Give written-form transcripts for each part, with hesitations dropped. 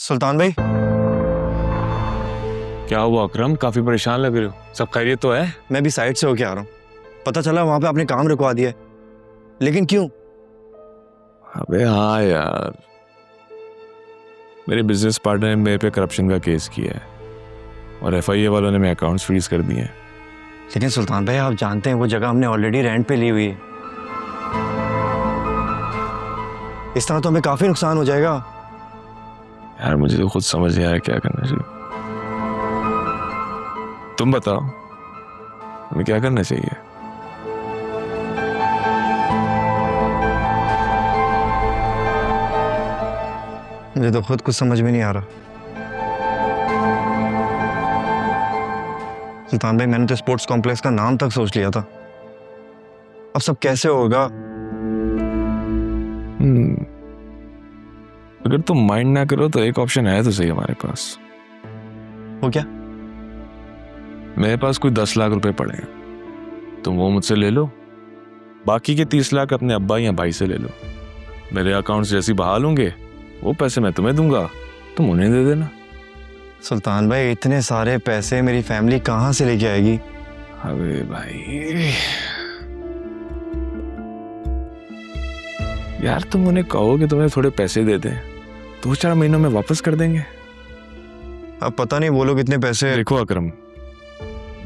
सुल्तान भाई। क्या हुआ अकरम, काफी परेशान लग रहे हो? सब खैरियत तो है? मैं भी साइड से होके आ रहा हूँ। पता चला वहां पे आपने काम रुकवा दिया है, लेकिन क्यों? अबे हाँ यार, मेरे बिजनेस पार्टनर ने मेरे पे करप्शन का केस किया है और एफआईए वालों ने मेरे अकाउंट्स फ्रीज कर दिए हैं। लेकिन सुल्तान भाई, आप जानते हैं वो जगह हमने ऑलरेडी रेंट पे ली हुई है। इस तरह तो हमें काफी नुकसान हो जाएगा। यार मुझे तो खुद समझ नहीं आ रहा क्या करना चाहिए। तुम बताओ, हमें क्या करना चाहिए? मुझे तो खुद कुछ समझ में नहीं आ रहा। सुल्तान भाई, मैंने तो स्पोर्ट्स कॉम्प्लेक्स का नाम तक सोच लिया था। अब सब कैसे होगा? अगर तुम माइंड ना करो तो एक ऑप्शन है तो सही हमारे पास। वो क्या? मेरे पास कोई 10 लाख रुपए पड़े हैं, तुम वो मुझसे ले लो, बाकी के 30 लाख अपने अब्बा या भाई से ले लो। मेरे अकाउंट जैसी बहाल होंगे वो पैसे मैं तुम्हें दूंगा, तुम उन्हें दे देना। सुल्तान भाई, इतने सारे पैसे मेरी फैमिली कहाँ से लेके आएगी? अबे भाई यार, तुम उन्हें कहो कि तुम्हें थोड़े पैसे दे दें, 2-4 महीनों में वापस कर देंगे। अब पता नहीं वो लोग इतने पैसे। देखो अकरम,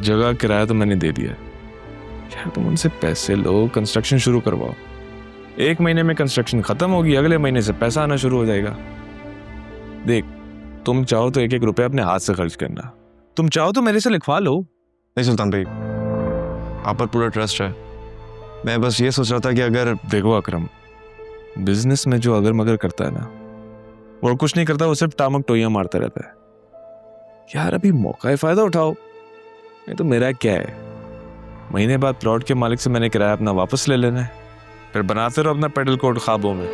जगह किराया तो मैंने दे दिया यार, तुम उनसे पैसे लो, कंस्ट्रक्शन शुरू करवाओ। 1 महीने में कंस्ट्रक्शन खत्म होगी, अगले महीने से पैसा आना शुरू हो जाएगा। देख, तुम चाहो तो 1-1 रुपया अपने हाथ से खर्च करना, तुम चाहो तो मेरे से लिखवा लो। नहीं सुल्तान भाई, आप पर पूरा ट्रस्ट है। मैं बस ये सोच रहा था कि अगर। देखो अकरम, बिजनेस में जो अगर मगर करता है ना, और कुछ नहीं करता, वो सिर्फ टामक टोइयां मारता रहता है। यार अभी मौका है, फायदा उठाओ। नहीं तो मेरा क्या है, महीने बाद प्लॉट के मालिक से मैंने किराया अपना वापस ले लेना है, फिर बनाते रहो अपना पेडल कोट ख्वाबों में।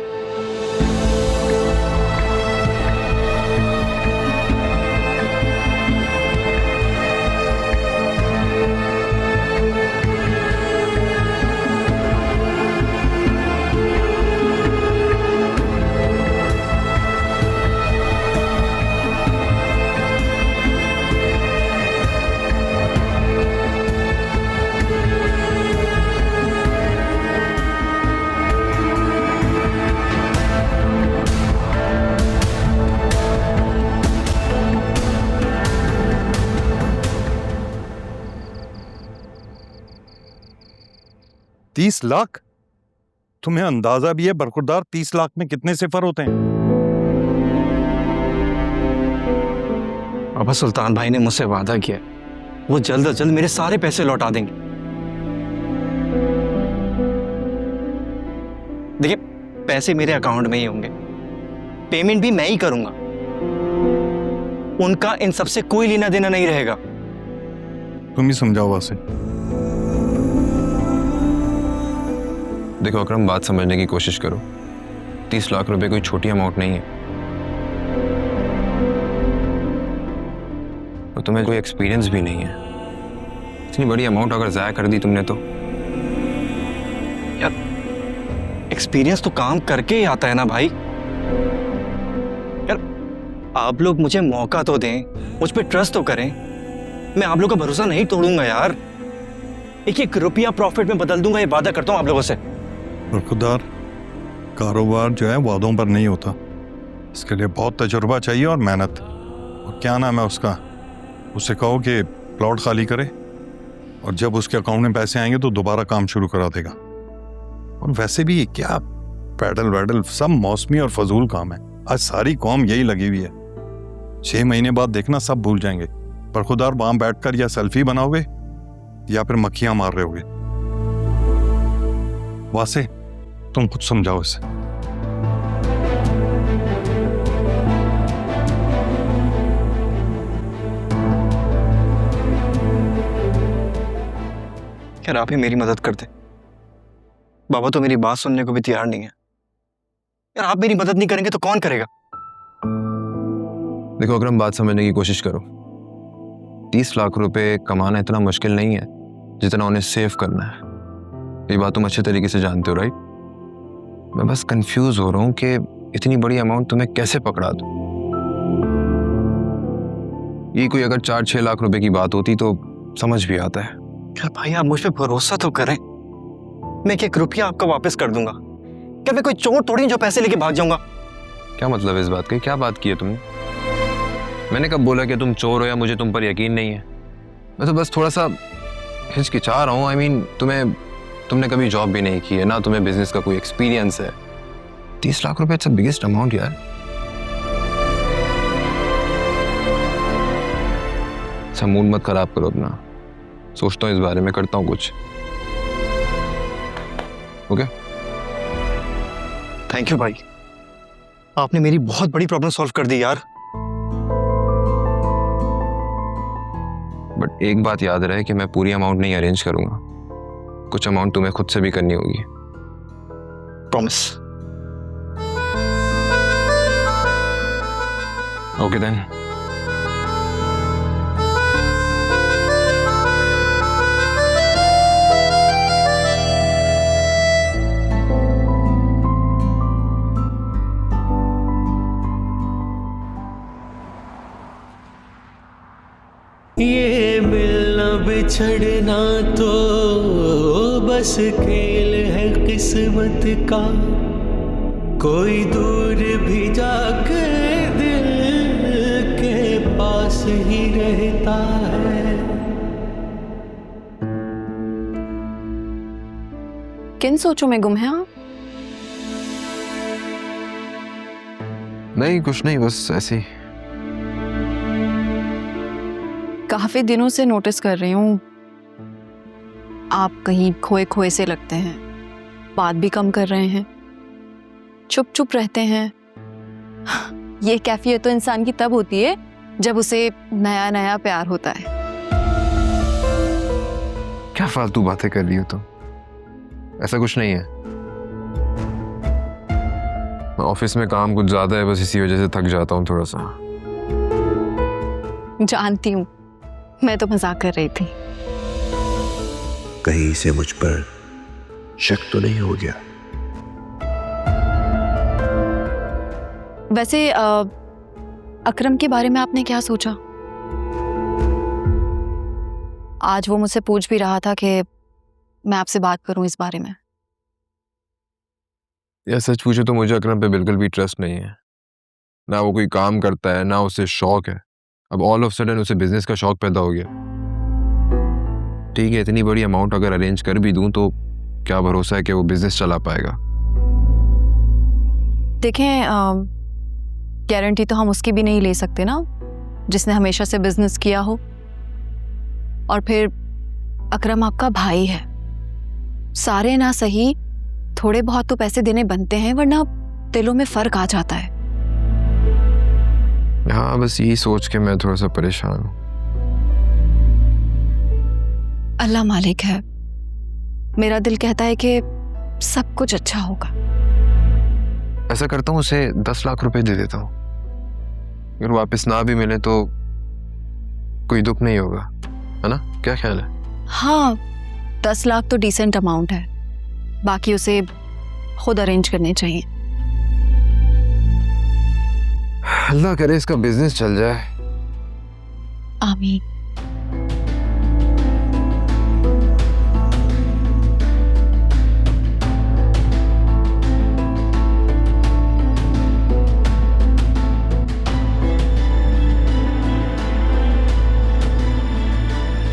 $30 लाख? तुम्हें अंदाजा भी है बरखुरदार 30 लाख में कितने सिफर होते हैं? अब सुल्तान भाई ने मुझसे वादा किया, वो जल्द से जल्द मेरे सारे पैसे लौटा देंगे। देखिए, पैसे मेरे अकाउंट में ही होंगे, पेमेंट भी मैं ही करूंगा। उनका इन सबसे कोई लेना देना नहीं रहेगा। तुम ही समझाओ वासे। देखो अकरम, बात समझने की कोशिश करो। 30 लाख रुपए कोई छोटी अमाउंट नहीं है, और तुम्हें कोई एक्सपीरियंस भी नहीं है। इतनी बड़ी अमाउंट अगर जाया कर दी तुमने तो। यार, एक्सपीरियंस तो काम करके ही आता है ना भाई। यार, आप लोग मुझे मौका तो दें, मुझ पे ट्रस्ट तो करें। मैं आप लोगों का भरोसा नहीं तोड़ूंगा यार। 1-1 रुपया प्रॉफिट में बदल दूंगा, ये वादा करता हूं आप लोगों से। बरखुरदार, कारोबार जो है वादों पर नहीं होता, इसके लिए बहुत तजुर्बा चाहिए और मेहनत। और क्या नाम है उसका, उससे कहो कि प्लॉट खाली करे, और जब उसके अकाउंट में पैसे आएंगे तो दोबारा काम शुरू करा देगा। और वैसे भी क्या पैडल वैडल सब मौसमी और फजूल काम है। आज सारी कौम यही लगी हुई है। 6 महीने बाद देखना सब भूल जाएंगे। बरखुरदार, वहां बैठकर या सेल्फी बनाओगे या फिर मक्खियां मार रहे होगे। वासे, तुम कुछ समझाओ इसे। यार, आप ही मेरी मदद कर दे। बाबा तो मेरी बात सुनने को भी तैयार नहीं है। यार, आप मेरी मदद नहीं करेंगे तो कौन करेगा? देखो अकरम, बात समझने की कोशिश करो। 30 लाख रुपए कमाना इतना मुश्किल नहीं है जितना उन्हें सेव करना है। ये बात तुम अच्छे तरीके से जानते हो, राइट? मैं बस कंफ्यूज हो रहा हूँ कि इतनी बड़ी अमाउंट तुम्हें कैसे पकड़ा दूं। ये कोई अगर 4-6 लाख रुपए की बात होती तो समझ भी आता है। यार भाई आप मुझ पे भरोसा तो करें, मैं 1 रुपया आपका वापस कर दूंगा। क्या मैं कोई चोर थोड़ी जो पैसे लेके भाग जाऊंगा। क्या मतलब इस बात की? क्या बात की है तुमने? मैंने कब बोला कि तुम चोर हो या मुझे तुम पर यकीन नहीं है? मैं तो बस थोड़ा सा हिचकिचा रहा हूँ। आई मीन तुमने कभी जॉब भी नहीं की है ना, तुम्हें बिजनेस का कोई एक्सपीरियंस है। 30 लाख रुपए इट्स अ बिगेस्ट अमाउंट यार। अच्छा मूड मत खराब करो अपना, सोचता हूँ इस बारे में, करता हूँ कुछ। ओके थैंक यू भाई, आपने मेरी बहुत बड़ी प्रॉब्लम सॉल्व कर दी यार। बट एक बात याद रहे कि मैं पूरी अमाउंट नहीं अरेंज करूंगा, कुछ अमाउंट तुम्हें खुद से भी करनी होगी। प्रॉमिस। Okay then. ये मिलना बिछड़ना तो बस खेल है किस्मत का, कोई दूर भी जाकर दिल के पास ही रहता है। किन सोचों में गुम है आप? नहीं कुछ नहीं, बस ऐसे ही। काफी दिनों से नोटिस कर रही हूँ आप कहीं खोए खोए से लगते हैं, बात भी कम कर रहे हैं, चुप चुप रहते हैं। ये कैफियत तो इंसान की तब होती है जब उसे नया नया प्यार होता है। क्या फालतू बातें कर रही हो तुम? ऐसा कुछ नहीं है। ऑफिस में काम कुछ ज्यादा है, बस इसी वजह से थक जाता हूँ थोड़ा सा। जानती हूँ, मैं तो मजाक कर रही थी। कहीं से मुझ पर शक तो नहीं हो गया? वैसे अकरम के बारे में आपने क्या सोचा? आज वो मुझसे पूछ भी रहा था कि मैं आपसे बात करूं इस बारे में। यार सच पूछो तो मुझे अकरम पे बिल्कुल भी ट्रस्ट नहीं है। ना वो कोई काम करता है, ना उसे शौक है। अब ऑल ऑफ सडन उसे बिजनेस का शौक पैदा हो गया। ठीक है, इतनी बड़ी अमाउंट अगर अरेंज कर भी दूं तो क्या भरोसा है कि वो बिजनेस चला पाएगा? देखें, गारंटी तो हम उसकी भी नहीं ले सकते ना, जिसने हमेशा से बिजनेस किया हो। और फिर अकरम आपका भाई है, सारे ना सही थोड़े बहुत तो पैसे देने बनते हैं, वरना दिलों में फर्क आ जाता है। हाँ, बस यही सोच के मैं थोड़ा सा परेशान हूँ। अल्लाह मालिक है, मेरा दिल कहता है कि सब कुछ अच्छा होगा। ऐसा करता हूँ, उसे 10 लाख रुपए दे देता हूँ। अगर वापस ना भी मिले तो कोई दुख नहीं होगा, है ना? क्या ख्याल है? हाँ, 10 लाख तो डिसेंट अमाउंट है, बाकी उसे खुद अरेंज करने चाहिए। अल्लाह करे इसका बिजनेस चल जाए। आमीन।